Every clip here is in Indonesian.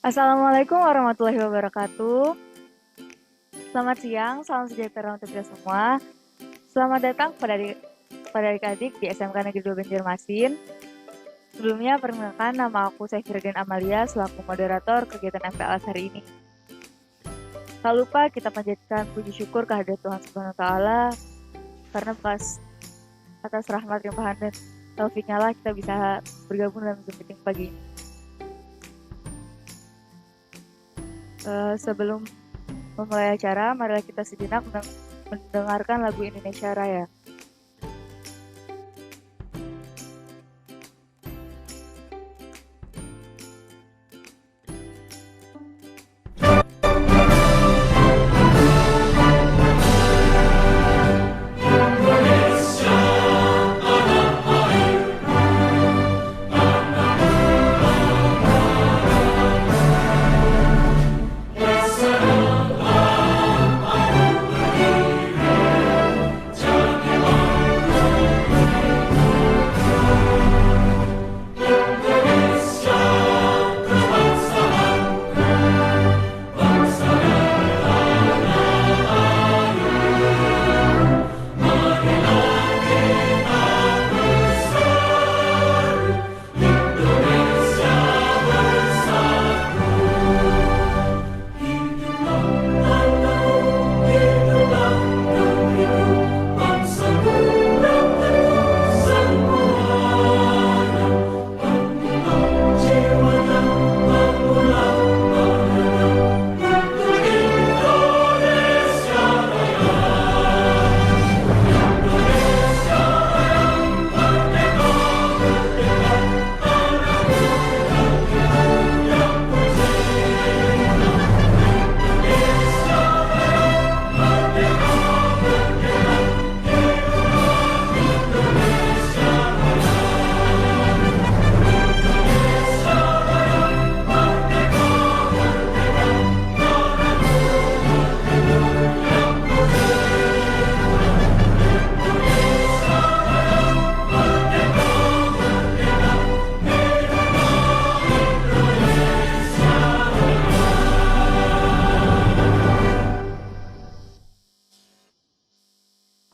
Assalamualaikum warahmatullahi wabarakatuh. Selamat siang, salam sejahtera untuk kita semua. Selamat datang pada adik-adik di SMK Negeri 2 Banjarmasin. Sebelumnya, perkenalkan nama aku Saifirdin Amalia selaku moderator kegiatan MPLS hari ini. Tak lupa kita panjatkan puji syukur kehadirat Tuhan Subhanahu wa Ta'ala karena atas rahmat limpahan dan taufiknya lah kita bisa bergabung dalam Zoom meeting pagi ini. Sebelum memulai acara, marilah kita sejenak mendengarkan lagu Indonesia Raya.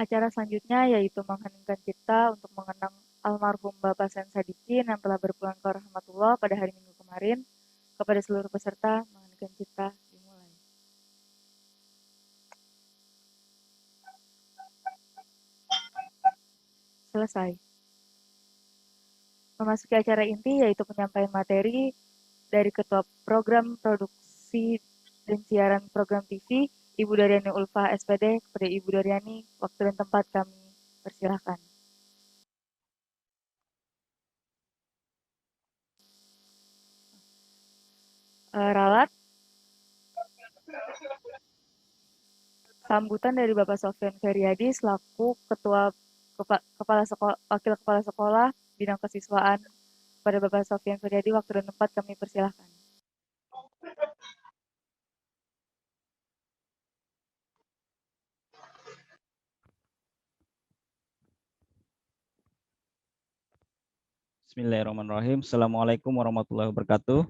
Acara selanjutnya yaitu mengheningkan cipta untuk mengenang almarhum Bapak Sen Sadikin yang telah berpulang ke rahmatullah pada hari Minggu kemarin. Kepada seluruh peserta, mengheningkan cipta dimulai. Selesai. Memasuki acara inti yaitu penyampaian materi dari Ketua Program Produksi dan Siaran Program TV, Ibu Daryani Ulfa SPD. Kepada Ibu Daryani, waktu dan tempat kami persilahkan. Ralat. Sambutan dari Bapak Sofyan Feryadi selaku Wakil Kepala Sekolah Bidang Kesiswaan. Kepada Bapak Sofyan Feryadi, waktu dan tempat kami persilahkan. Bismillahirrahmanirrahim. Assalamualaikum warahmatullahi wabarakatuh.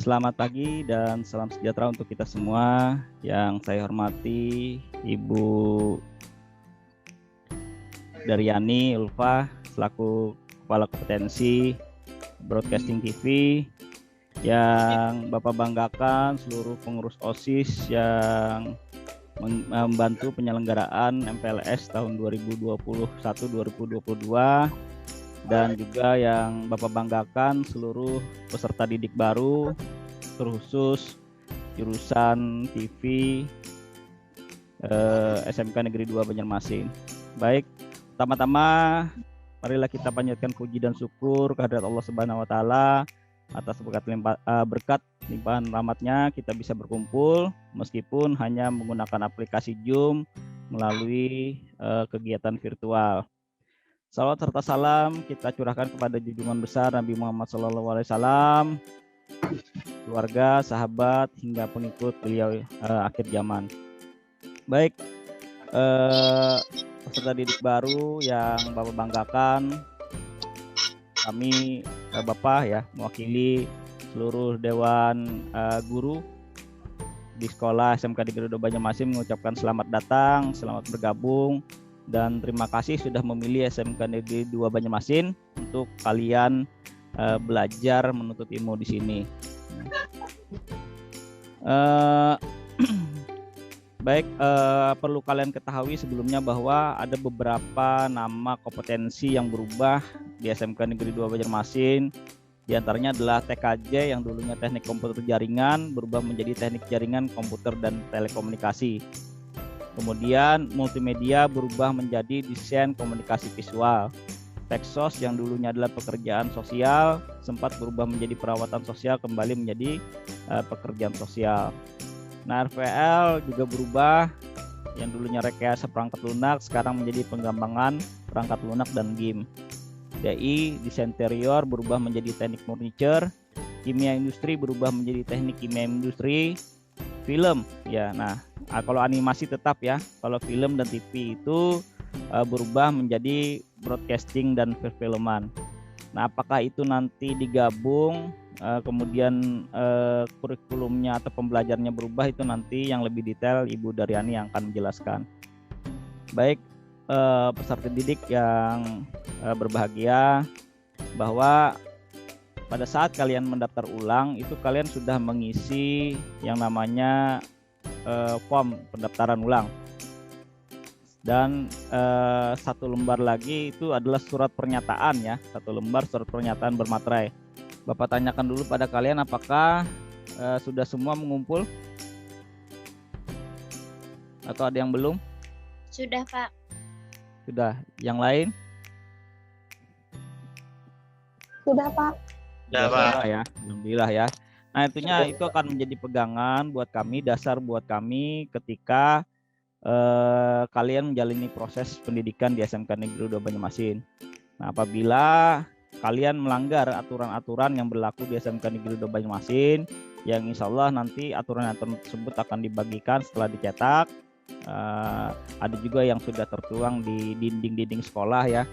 Selamat pagi dan salam sejahtera untuk kita semua. Yang saya hormati Ibu Daryani Ulfa selaku Kepala Kompetensi Broadcasting TV, yang Bapak banggakan seluruh pengurus OSIS yang membantu penyelenggaraan MPLS tahun 2021-2022, dan juga yang Bapak banggakan seluruh peserta didik baru terkhusus jurusan TV SMK Negeri 2 Banjarmasin. Baik, pertama-tama marilah kita panjatkan puji dan syukur kehadirat Allah Subhanahu wa Ta'ala atas berkat limpahan rahmatnya kita bisa berkumpul meskipun hanya menggunakan aplikasi Zoom melalui kegiatan virtual. Salawat serta salam kita curahkan kepada junjungan besar Nabi Muhammad SAW keluarga, sahabat, hingga pengikut beliau akhir zaman. Baik, peserta didik baru yang Bapak banggakan, kami Bapak ya mewakili seluruh Dewan Guru di sekolah SMK Negeri 2 Banjarmasin mengucapkan selamat datang, selamat bergabung, dan terima kasih sudah memilih SMK Negeri 2 Banjarmasin untuk kalian belajar menuntut ilmu di sini. Baik, perlu kalian ketahui sebelumnya bahwa ada beberapa nama kompetensi yang berubah di SMK Negeri 2 Banjarmasin. Di antaranya adalah TKJ yang dulunya teknik komputer jaringan berubah menjadi teknik jaringan komputer dan telekomunikasi. Kemudian multimedia berubah menjadi desain komunikasi visual. Teksos yang dulunya adalah pekerjaan sosial sempat berubah menjadi perawatan sosial kembali menjadi pekerjaan sosial. Nah, RVL juga berubah, yang dulunya rekayasa perangkat lunak sekarang menjadi pengembangan perangkat lunak dan game. DI desain interior berubah menjadi teknik furniture, kimia industri berubah menjadi teknik kimia industri, film ya. Nah, kalau animasi tetap ya, kalau film dan TV itu berubah menjadi broadcasting dan perfilman. Nah, apakah itu nanti digabung kemudian kurikulumnya atau pembelajarannya berubah, itu nanti yang lebih detail Ibu Daryani yang akan menjelaskan. Baik, peserta didik yang berbahagia, bahwa pada saat kalian mendaftar ulang itu kalian sudah mengisi yang namanya form pendaftaran ulang, dan satu lembar lagi itu adalah surat pernyataan ya, satu lembar surat pernyataan bermaterai. Bapak tanyakan dulu pada kalian apakah sudah semua mengumpul atau ada yang belum? Sudah, Pak. Sudah. Yang lain? Sudah, Pak. Sudah, Pak. Ya, alhamdulillah ya. Nah, itu akan menjadi pegangan buat kami, dasar buat kami ketika kalian menjalani proses pendidikan di SMK Negeri 2 Banjarmasin. Nah, apabila kalian melanggar aturan-aturan yang berlaku di SMK Negeri 2 Banjarmasin, yang insya Allah nanti aturan-aturan tersebut akan dibagikan setelah dicetak. Ada juga yang sudah tertuang di dinding-dinding sekolah ya,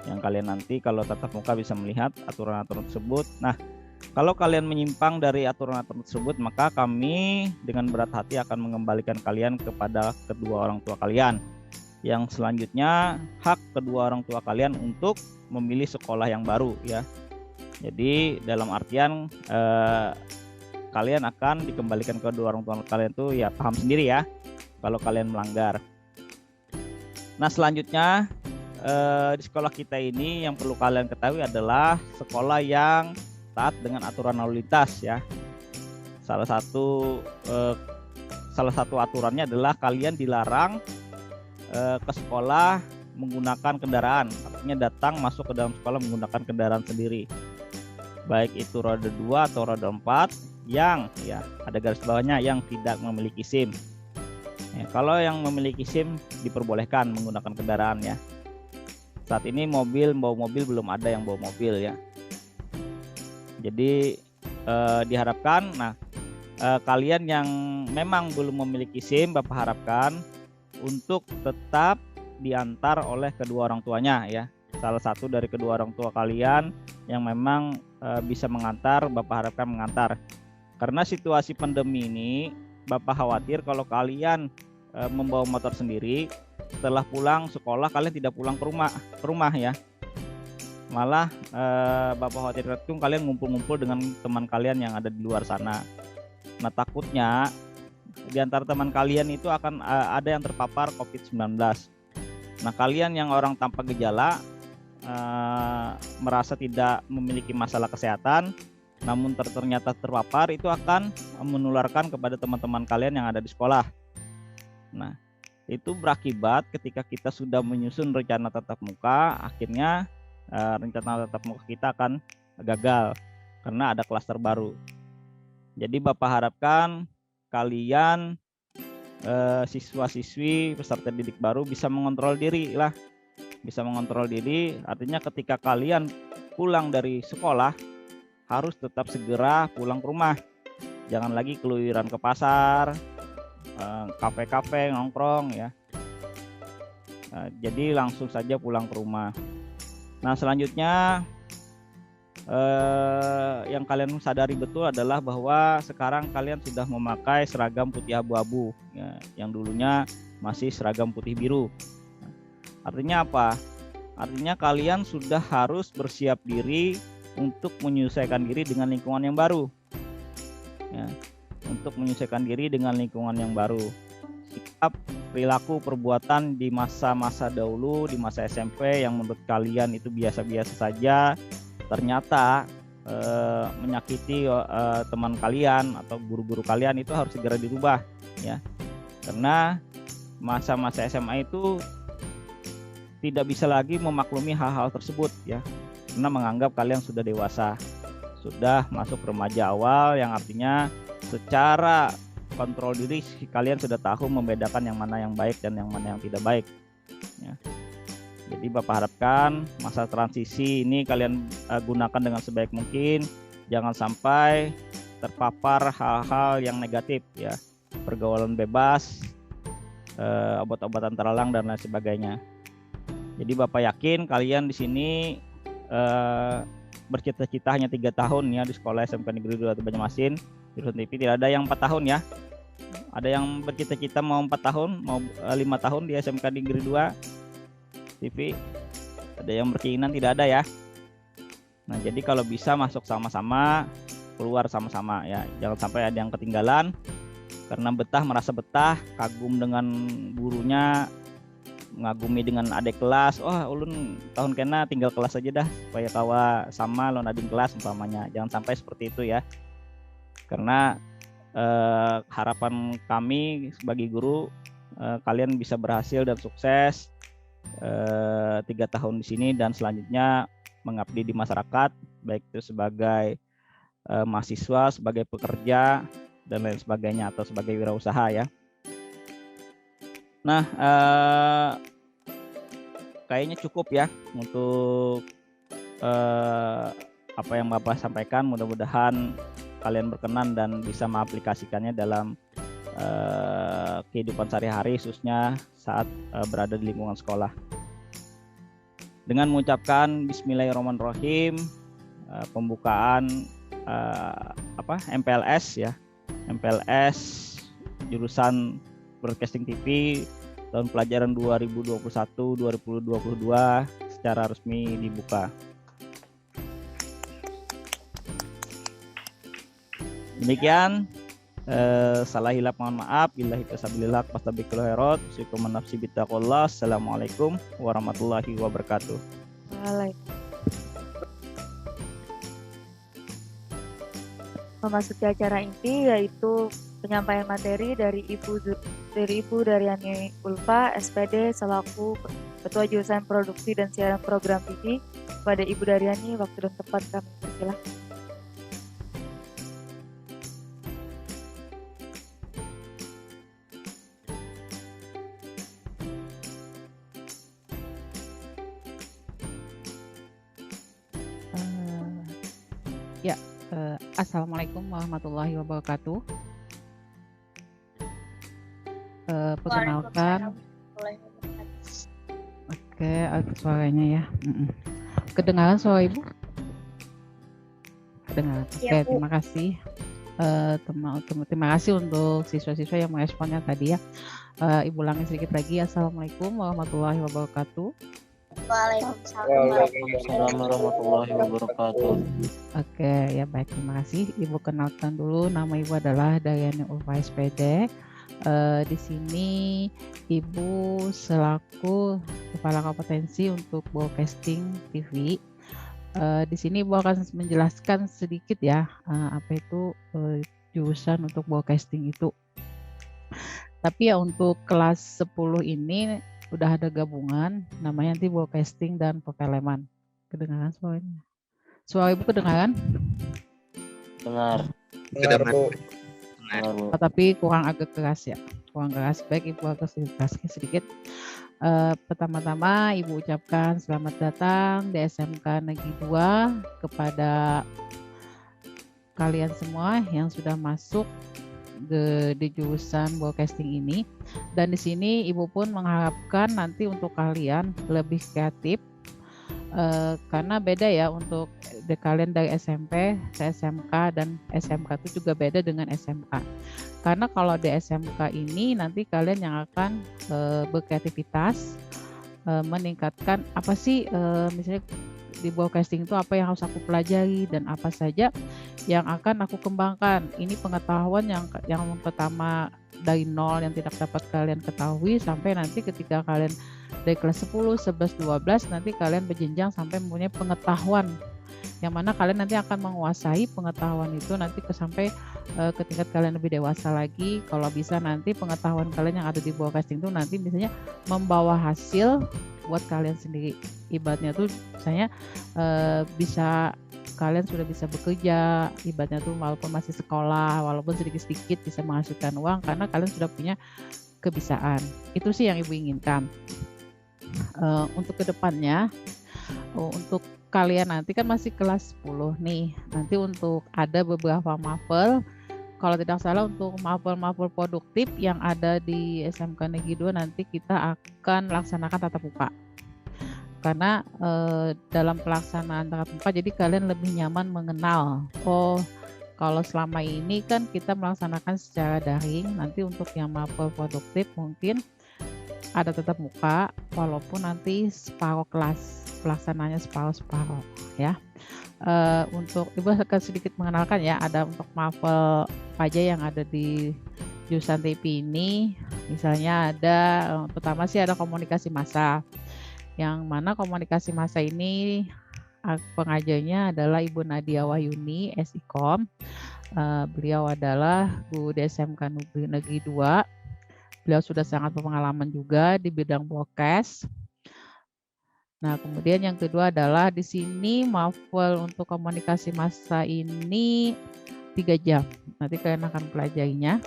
yang kalian nanti kalau tatap muka bisa melihat aturan-aturan tersebut. Nah, kalau kalian menyimpang dari aturan-aturan tersebut, maka kami dengan berat hati akan mengembalikan kalian kepada kedua orang tua kalian. Yang selanjutnya hak kedua orang tua kalian untuk memilih sekolah yang baru ya. Jadi dalam artian kalian akan dikembalikan ke kedua orang tua kalian tuh ya, paham sendiri ya kalau kalian melanggar. Nah, selanjutnya di sekolah kita ini yang perlu kalian ketahui adalah sekolah yang taat dengan aturan lalu lintas ya. Salah satu aturannya adalah kalian dilarang ke sekolah menggunakan kendaraan, artinya datang masuk ke dalam sekolah menggunakan kendaraan sendiri, baik itu roda 2 atau roda 4 yang ya ada garis bawahnya yang tidak memiliki SIM. Ya, kalau yang memiliki SIM diperbolehkan menggunakan kendaraan ya. Saat ini bawa mobil belum ada yang bawa mobil ya. Jadi diharapkan, kalian yang memang belum memiliki SIM, Bapak harapkan untuk tetap diantar oleh kedua orang tuanya ya. Salah satu dari kedua orang tua kalian yang memang bisa mengantar, Bapak harapkan mengantar. Karena situasi pandemi ini, Bapak khawatir kalau kalian membawa motor sendiri, setelah pulang sekolah kalian tidak pulang ke rumah ya. Malah Bapak khawatir itu kalian ngumpul-ngumpul dengan teman kalian yang ada di luar sana. Nah, takutnya di antara teman kalian itu akan ada yang terpapar COVID-19. Nah, kalian yang orang tanpa gejala merasa tidak memiliki masalah kesehatan, namun ternyata terpapar, itu akan menularkan kepada teman-teman kalian yang ada di sekolah. Nah, itu berakibat ketika kita sudah menyusun rencana tatap muka, akhirnya rencana tatap muka kita akan gagal karena ada klaster baru. Jadi Bapak harapkan kalian siswa-siswi peserta didik baru bisa mengontrol diri lah. Bisa mengontrol diri artinya ketika kalian pulang dari sekolah harus tetap segera pulang ke rumah. Jangan lagi keluyuran ke pasar, kafe-kafe, nongkrong ya. Jadi langsung saja pulang ke rumah. Nah, selanjutnya yang kalian sadari betul adalah bahwa sekarang kalian sudah memakai seragam putih abu-abu ya, yang dulunya masih seragam putih biru. Artinya apa? Artinya kalian sudah harus bersiap diri untuk menyesuaikan diri dengan lingkungan yang baru ya, untuk menyesuaikan diri dengan lingkungan yang baru. Sikap, perilaku, perbuatan di masa-masa dahulu, di masa SMP yang menurut kalian itu biasa-biasa saja, ternyata menyakiti teman kalian atau guru-guru kalian, itu harus segera dirubah ya. Karena masa-masa SMA itu tidak bisa lagi memaklumi hal-hal tersebut ya, karena menganggap kalian sudah dewasa, sudah masuk remaja awal, yang artinya secara kontrol diri kalian sudah tahu membedakan yang mana yang baik dan yang mana yang tidak baik ya. Jadi Bapak harapkan masa transisi ini kalian gunakan dengan sebaik mungkin, jangan sampai terpapar hal-hal yang negatif ya, pergaulan bebas, obat-obatan terlarang dan lain sebagainya. Jadi Bapak yakin kalian di sini bercita-cita hanya 3 tahun ya di sekolah SMK Negeri 2 Banyumasin jurusan TV, tidak ada yang 4 tahun ya. Ada yang bercita-cita mau 4 tahun, mau 5 tahun di SMK Negeri 2 TV, ada yang berkeinginan, tidak ada ya. Nah, jadi kalau bisa masuk sama-sama, keluar sama-sama ya, jangan sampai ada yang ketinggalan karena merasa betah, kagum dengan gurunya, mengagumi dengan adik kelas. Ulun tahun kena tinggal kelas aja dah supaya kawa sama lo ading kelas umpamanya. Jangan sampai seperti itu ya, karena harapan kami sebagai guru, kalian bisa berhasil dan sukses 3 tahun di sini dan selanjutnya mengabdi di masyarakat, baik itu sebagai mahasiswa, sebagai pekerja dan lain sebagainya, atau sebagai wirausaha ya. Nah, kayaknya cukup ya untuk apa yang Bapak sampaikan. Mudah-mudahan kalian berkenan dan bisa mengaplikasikannya dalam kehidupan sehari-hari, khususnya saat berada di lingkungan sekolah. Dengan mengucapkan Bismillahirrahmanirrahim, pembukaan MPLS ya, MPLS jurusan Broadcasting TV tahun pelajaran 2021-2022 secara resmi dibuka. Demikian. Salah hilap mohon maaf. Billahi tasabilillah wastabiqul khairat. Syukur nafsi bittaqullah. Assalamualaikum warahmatullahi wabarakatuh. Waalaikumsalam. Memasuki acara inti yaitu penyampaian materi dari Ibu Daryani Ulfa, SPD selaku Ketua Jurusan Produksi dan Siaran Program TV. Kepada Ibu Daryani, waktu dan tempat kami persilahkan. Assalamualaikum warahmatullahi wabarakatuh. Perkenalkan, oke, suaranya ya. Kedengaran suara Ibu? Kedengaran. Oke, terima kasih. Terima kasih untuk siswa-siswa yang meresponnya tadi ya. Ibu ulangi sedikit lagi. Assalamualaikum warahmatullahi wabarakatuh. Waalaikumsalam warahmatullahi wabarakatuh. Oke, ya baik, terima kasih. Ibu kenalkan dulu, nama Ibu adalah Daryani Ulfa, SPD. Di sini Ibu selaku Kepala Kompetensi untuk Broadcasting TV. Di sini Ibu akan menjelaskan sedikit ya, apa itu jurusan untuk broadcasting itu. Tapi ya untuk kelas 10 ini udah ada gabungan, namanya nanti broadcasting dan perfilman. Kedengaran suaranya? Suara Ibu kedengaran? Dengar. Bu. Tapi kurang agak keras ya, kurang keras. Baik, Ibu agak sedikit. Pertama-tama Ibu ucapkan selamat datang di SMK Negeri 2 kepada kalian semua yang sudah masuk di jurusan broadcasting ini. Dan di sini Ibu pun mengharapkan nanti untuk kalian lebih kreatif, karena beda ya untuk kalian dari SMP ke SMK, dan SMK itu juga beda dengan SMK. Karena kalau di SMK ini nanti kalian yang akan berkreativitas, meningkatkan apa sih, misalnya di broadcasting itu apa yang harus aku pelajari dan apa saja yang akan aku kembangkan. Ini pengetahuan yang pertama dari nol yang tidak dapat kalian ketahui, sampai nanti ketika kalian dari kelas 10, 11, 12 nanti kalian berjenjang sampai mempunyai pengetahuan yang mana kalian nanti akan menguasai pengetahuan itu nanti sampai ke tingkat kalian lebih dewasa lagi. Kalau bisa nanti pengetahuan kalian yang ada di broadcasting itu nanti misalnya membawa hasil buat kalian sendiri. Ibaratnya tuh misalnya bisa kalian sudah bisa bekerja, ibaratnya tuh walaupun masih sekolah, walaupun sedikit-sedikit bisa menghasilkan uang karena kalian sudah punya kebisaan. Itu sih yang Ibu inginkan. Untuk kedepannya, untuk kalian nanti kan masih kelas 10 nih, nanti untuk ada beberapa mapel, kalau tidak salah untuk mapel-mapel produktif yang ada di SMK Negeri 2 nanti kita akan laksanakan tatap muka. Karena dalam pelaksanaan tatap muka jadi kalian lebih nyaman mengenal. Oh, kalau selama ini kan kita melaksanakan secara daring, nanti untuk yang mapel produktif mungkin ada tatap muka walaupun nanti separuh kelas, pelaksananya separuh-separuh ya. Untuk Ibu akan sedikit mengenalkan ya, ada untuk mapel apa aja yang ada di jurusan TIP ini. Misalnya ada pertama sih ada komunikasi massa, yang mana komunikasi massa ini pengajarnya adalah Ibu Nadia Wahyuni SIKOM. Beliau adalah guru di SMK Negeri 2. Beliau sudah sangat berpengalaman juga di bidang broadcast. Nah, kemudian yang kedua adalah di sini mapel untuk komunikasi massa ini 3 jam. Nanti kalian akan pelajarinya.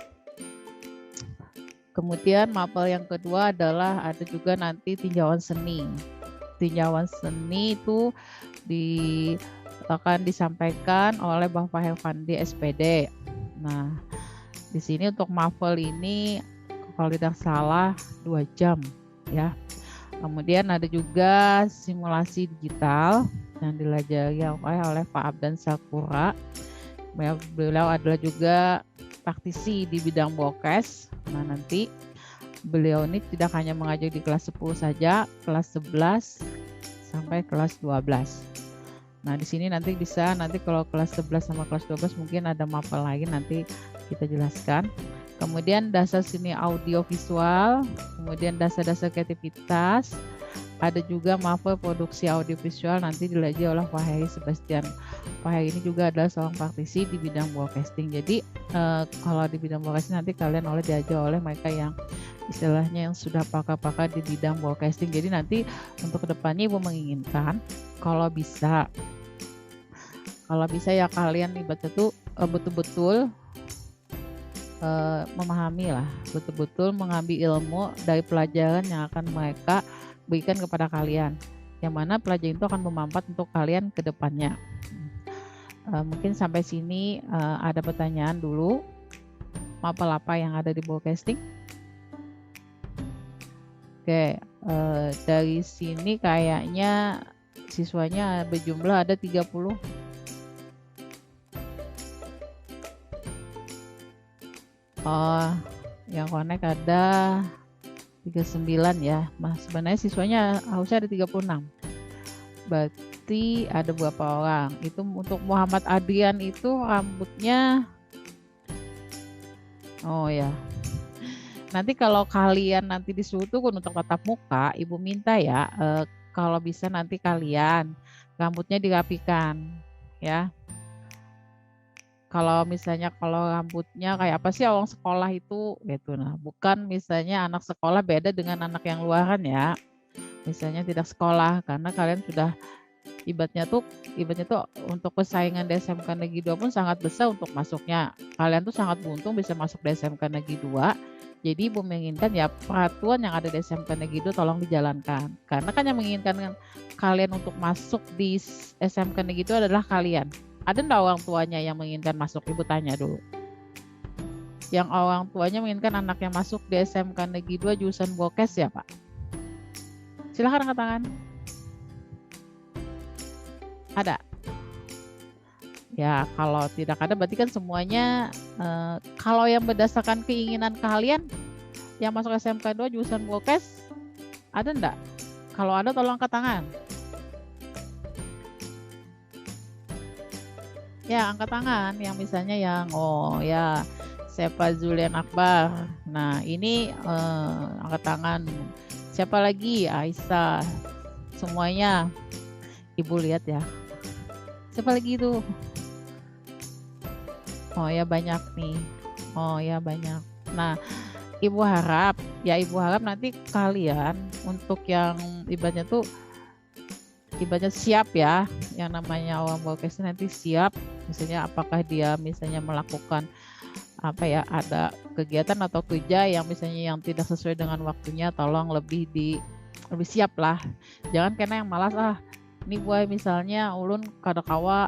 Kemudian mapel yang kedua adalah ada juga nanti tinjauan seni. Tinjauan seni itu akan disampaikan oleh Bapak Helvandi SPD. Nah, di sini untuk mapel ini kalau tidak salah 2 jam ya. Kemudian ada juga simulasi digital yang dilajari oleh Pak Abdan Sakura. Beliau adalah juga praktisi di bidang broadcast. Nah, nanti beliau ini tidak hanya mengajar di kelas 10 saja, kelas 11 sampai kelas 12. Nah, di sini nanti kalau kelas 11 sama kelas 12 mungkin ada mapel lagi nanti kita jelaskan. Kemudian dasar seni audio visual, kemudian dasar-dasar kreativitas, ada juga mapel produksi audio visual nanti dilajari oleh Pak Heri Sebastian. Pak Heri ini juga adalah seorang praktisi di bidang broadcasting. Jadi kalau di bidang broadcasting nanti kalian diajar oleh mereka yang istilahnya yang sudah pakar-pakar di bidang broadcasting. Jadi nanti untuk kedepannya Ibu menginginkan kalau bisa ya kalian ibaratnya tuh betul-betul memahami lah, betul-betul mengambil ilmu dari pelajaran yang akan mereka berikan kepada kalian, yang mana pelajaran itu akan bermanfaat untuk kalian ke depannya. Mungkin sampai sini ada pertanyaan dulu. Mapel apa yang ada di broadcasting? Oke, dari sini kayaknya siswanya berjumlah ada 30. Oh, yang connect ada 39 ya. Mas, sebenarnya siswanya harusnya ada 36. Berarti ada berapa orang? Itu untuk Muhammad Adrian itu rambutnya. Oh ya. Nanti kalau kalian nanti disuruh untuk tatap muka, Ibu minta ya kalau bisa nanti kalian rambutnya dirapikan ya. Kalau misalnya rambutnya kayak apa sih orang sekolah itu gitu. Nah, bukan misalnya anak sekolah beda dengan anak yang luaran ya. Misalnya tidak sekolah karena kalian sudah ibaratnya tuh untuk persaingan di SMK Negeri 2 pun sangat besar untuk masuknya. Kalian tuh sangat beruntung bisa masuk di SMK Negeri 2. Jadi Ibu menginginkan ya peraturan yang ada di SMK Negeri 2 tolong dijalankan. Karena kan yang menginginkan kalian untuk masuk di SMK Negeri 2 adalah kalian. Ada enggak orang tuanya yang menginginkan masuk? Ibu tanya dulu. Yang orang tuanya menginginkan anaknya masuk di SMK Negeri 2 jurusan Bokes ya, Pak? Silahkan angkat tangan. Ada? Ya, kalau tidak ada berarti kan semuanya kalau yang berdasarkan keinginan kalian yang masuk SMK 2 jurusan Bokes, ada enggak? Kalau ada tolong angkat tangan. Ya, angkat tangan yang misalnya yang ya siapa Zulian Akbar. Nah, ini angkat tangan. Siapa lagi? Aisyah. Semuanya. Ibu lihat ya. Siapa lagi itu? Oh ya banyak nih. Oh ya banyak. Nah, Ibu harap nanti kalian untuk yang ibaratnya siap ya, yang namanya orang Bokes nanti siap, misalnya apakah dia misalnya melakukan ada kegiatan atau kerja yang misalnya yang tidak sesuai dengan waktunya, tolong lebih siap lah. Jangan karena yang malas ini buat misalnya ulun kada kawa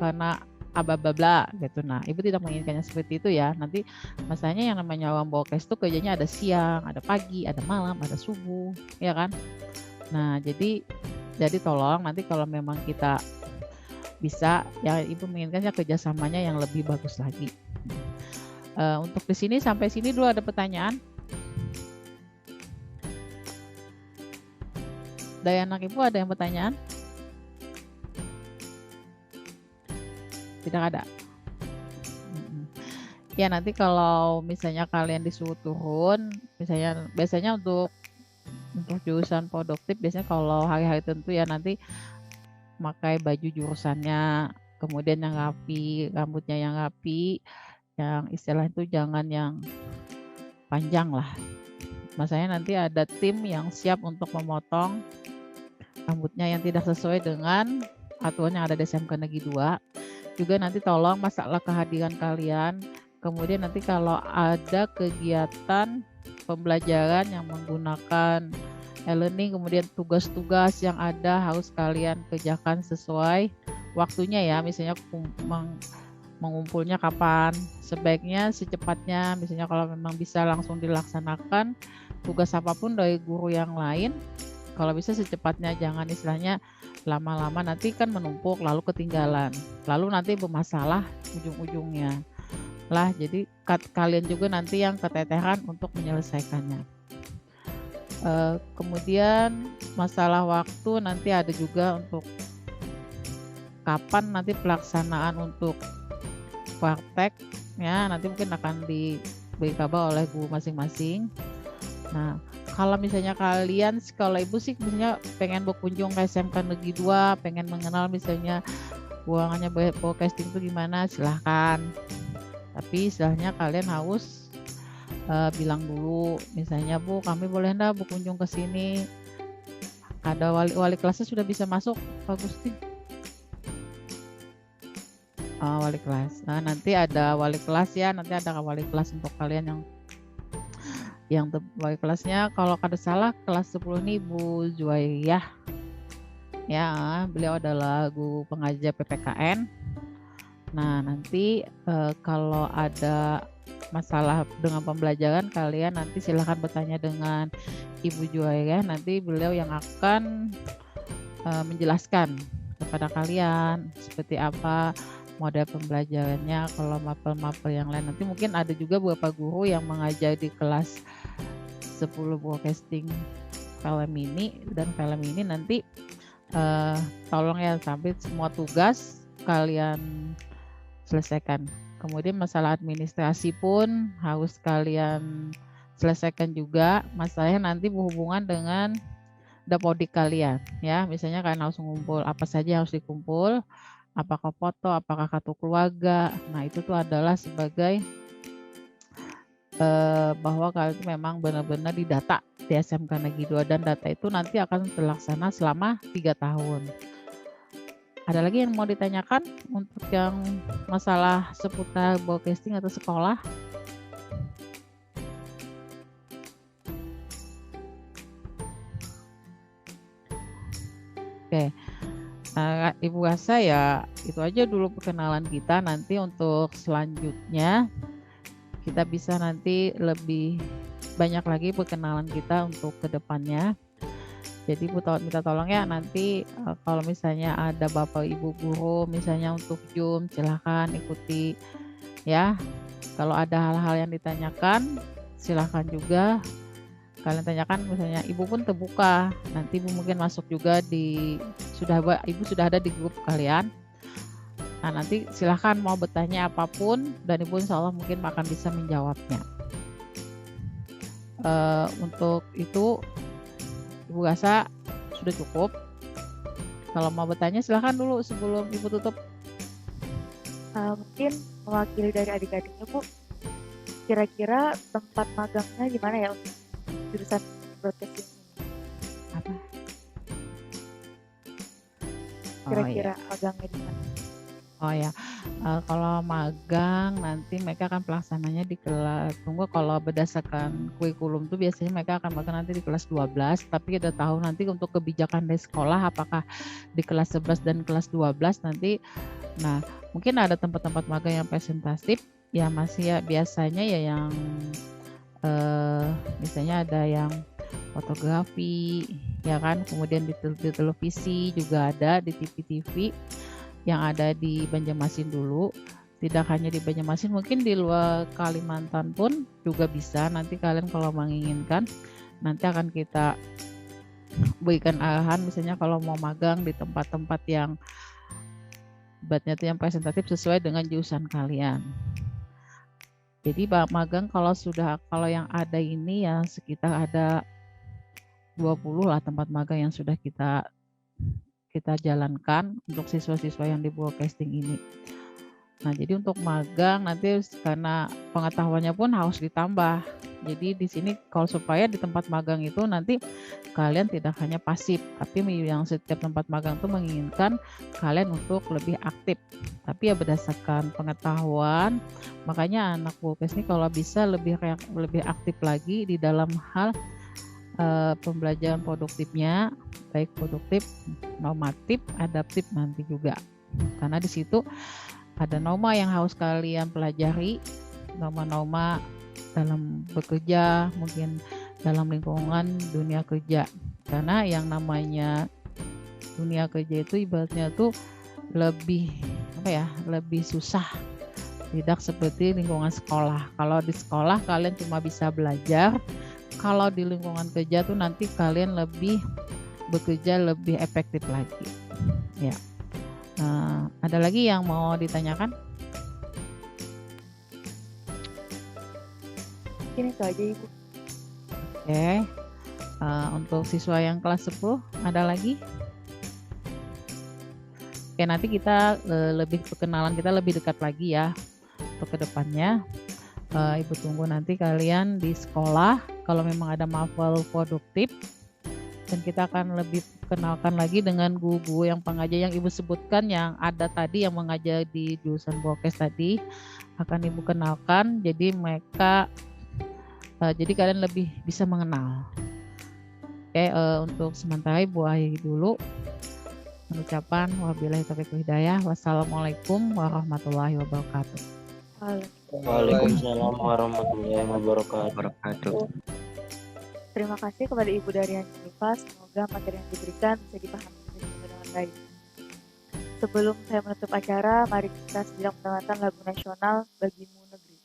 karena abababla gitu. Nah, Ibu tidak menginginkannya seperti itu ya. Nanti masalahnya yang namanya orang Bokes itu kerjanya ada siang, ada pagi, ada malam, ada subuh, ya kan? Nah, jadi tolong nanti kalau memang kita bisa, ya Ibu menginginkannya kerjasamanya yang lebih bagus lagi. Untuk di sini sampai sini dulu ada pertanyaan. Dari anak Ibu ada yang pertanyaan? Tidak ada. Ya nanti kalau misalnya kalian disuruh turun, biasanya untuk jurusan produktif biasanya kalau hari-hari tentu ya nanti pakai baju jurusannya, kemudian yang rapi, rambutnya yang rapi, yang istilah itu jangan yang panjang lah. Masanya nanti ada tim yang siap untuk memotong rambutnya yang tidak sesuai dengan aturan yang ada di SMK Negeri 2. Juga nanti tolong masalah kehadiran kalian. Kemudian nanti kalau ada kegiatan pembelajaran yang menggunakan e-learning, kemudian tugas-tugas yang ada harus kalian kerjakan sesuai waktunya ya. Misalnya mengumpulnya kapan, sebaiknya secepatnya. Misalnya kalau memang bisa langsung dilaksanakan tugas apapun dari guru yang lain, kalau bisa secepatnya, jangan istilahnya lama-lama nanti kan menumpuk lalu ketinggalan, lalu nanti bermasalah ujung-ujungnya lah. Jadi kalian juga nanti yang keteteran untuk menyelesaikannya. Kemudian masalah waktu nanti ada juga untuk kapan nanti pelaksanaan untuk praktek ya, nanti mungkin akan diberi kabar oleh guru masing-masing. Nah, kalau misalnya kalian, kalau Ibu sih misalnya pengen berkunjung ke SMK Negeri 2, pengen mengenal misalnya ruangannya broadcasting itu gimana, silahkan. Tapi istilahnya kalian harus bilang dulu, misalnya Bu, kami boleh enggak berkunjung ke sini? Ada wali kelasnya sudah bisa masuk, Pak Gusti? Wali kelas. Nah, nanti ada wali kelas ya, nanti ada wali kelas untuk kalian yang wali kelasnya, kalau kada salah kelas 10 ini Bu Juwairiyah ya, beliau adalah guru pengajar PPKN. Nah nanti kalau ada masalah dengan pembelajaran kalian nanti silahkan bertanya dengan Ibu Juwairiyah, nanti beliau yang akan menjelaskan kepada kalian seperti apa model pembelajarannya. Kalau mapel-mapel yang lain nanti mungkin ada juga beberapa guru yang mengajar di kelas 10 broadcasting film ini, dan film ini nanti tolong ya sampai semua tugas kalian selesaikan. Kemudian masalah administrasi pun harus kalian selesaikan juga. Masalahnya nanti berhubungan dengan dapodik kalian ya, misalnya kalian harus mengumpul apa saja harus dikumpul, apakah foto, apakah kartu keluarga. Nah itu tuh adalah sebagai bahwa kalian itu memang benar-benar didata di SMK Negeri 2, dan data itu nanti akan terlaksana selama 3 tahun. Ada lagi yang mau ditanyakan untuk yang masalah seputar broadcasting atau sekolah? Oke. Ibu rasa ya itu aja dulu perkenalan kita. Nanti untuk selanjutnya kita bisa nanti lebih banyak lagi perkenalan kita untuk kedepannya. Jadi Bu minta tolong ya nanti kalau misalnya ada Bapak Ibu guru misalnya untuk Zoom silahkan ikuti ya. Kalau ada hal-hal yang ditanyakan silahkan juga kalian tanyakan, misalnya Ibu pun terbuka. Nanti Ibu mungkin masuk juga Ibu sudah ada di grup kalian. Nah nanti silahkan mau bertanya apapun dan Ibu insya Allah mungkin akan bisa menjawabnya. Untuk itu Ibu rasa sudah cukup. Kalau mau bertanya silahkan dulu sebelum Ibu tutup. Mungkin mewakili dari adik-adiknya Bu, kira-kira tempat magangnya gimana ya untuk jurusan broadcast ini? Apa? Kira-kira magangnya di mana? Oh ya, kalau magang nanti mereka akan pelaksananya di kelas, tunggu kalau berdasarkan kurikulum tuh biasanya mereka akan magang nanti di kelas 12, tapi kita tahu nanti untuk kebijakan dari sekolah apakah di kelas 11 dan kelas 12 nanti. Nah, mungkin ada tempat-tempat magang yang presentatif, ya masih ya biasanya ya yang misalnya ada yang fotografi, ya kan, kemudian di televisi juga ada, di TV-TV yang ada di Banjarmasin dulu. Tidak hanya di Banjarmasin, mungkin di luar Kalimantan pun juga bisa. Nanti kalian kalau menginginkan, nanti akan kita berikan arahan, misalnya kalau mau magang di tempat-tempat yang ibaratnya itu yang presentatif sesuai dengan jurusan kalian. Jadi magang kalau yang ada ini ya sekitar ada 20 lah tempat magang yang sudah kita jalankan untuk siswa-siswa yang di broadcasting ini. Nah, jadi untuk magang nanti karena pengetahuannya pun harus ditambah. Jadi di sini kalau supaya di tempat magang itu nanti kalian tidak hanya pasif, tapi yang setiap tempat magang itu menginginkan kalian untuk lebih aktif. Tapi ya berdasarkan pengetahuan, makanya anak broadcast ini kalau bisa lebih aktif lagi di dalam hal pembelajaran produktifnya, baik produktif, normatif, adaptif nanti juga. Karena di situ ada norma yang harus kalian pelajari, norma-norma dalam bekerja, mungkin dalam lingkungan dunia kerja. Karena yang namanya dunia kerja itu ibaratnya tuh lebih susah, tidak seperti lingkungan sekolah. Kalau di sekolah kalian cuma bisa belajar, kalau di lingkungan kerja tuh nanti kalian lebih bekerja lebih efektif lagi. Ya. Ada lagi yang mau ditanyakan? Mungkin itu aja Ibu. Oke. Untuk siswa yang kelas 10 ada lagi? Oke, nanti kita lebih perkenalan kita lebih dekat lagi ya untuk kedepannya. Ibu tunggu nanti kalian di sekolah kalau memang ada mahfal produktif, dan kita akan lebih kenalkan lagi dengan guru-guru yang pengajar yang Ibu sebutkan yang ada tadi yang mengajar di jurusan broadcast tadi akan Ibu kenalkan, jadi mereka jadi kalian lebih bisa mengenal. Oke, untuk sementara Ibu akhiri dulu mengucapkan wabillahi taufiq wal hidayah. Wassalamualaikum warahmatullahi wabarakatuh. Waalaikumsalam warahmatullahi wabarakatuh. Terima kasih kepada Ibu Darian Jennifer. Semoga materi yang diberikan bisa dipahami dengan baik. Sebelum saya menutup acara, mari kita sejenak mendengarkan lagu nasional Bagimu Negeri.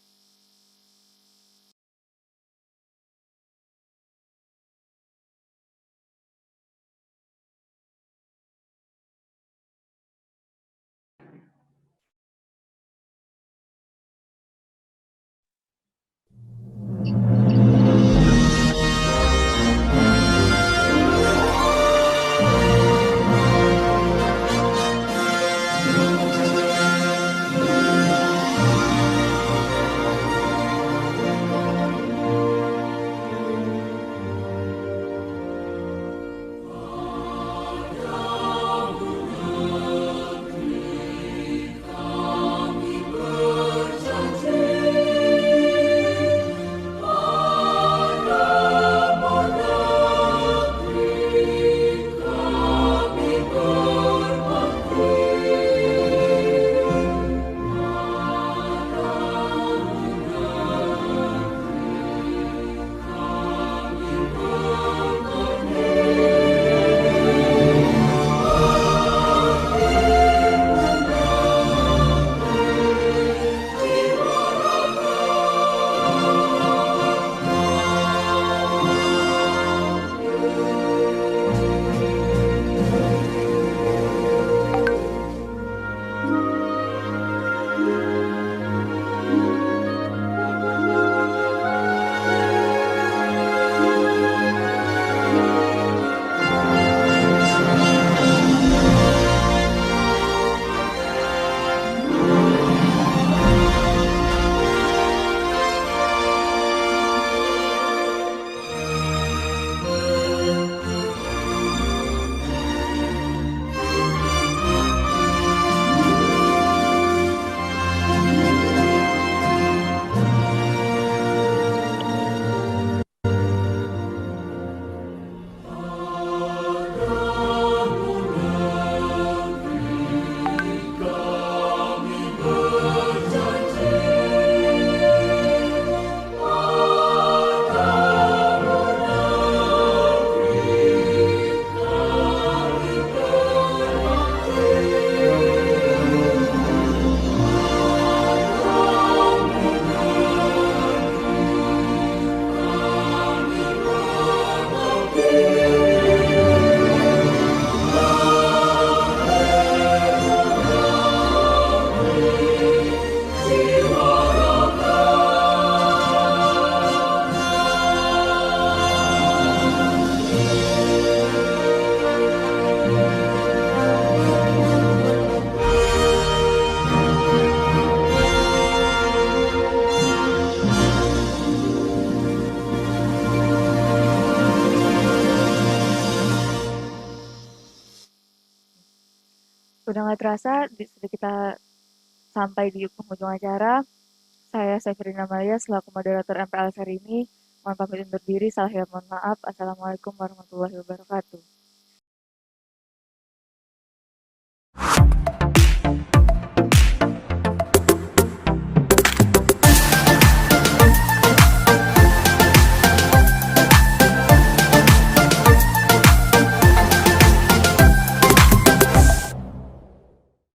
Udah nggak terasa, sudah kita sampai di penghujung acara. Saya Sefrina Maya selaku moderator MPLS hari ini. Mohon pamit undur diri, salah ya mohon maaf. Assalamualaikum warahmatullahi wabarakatuh.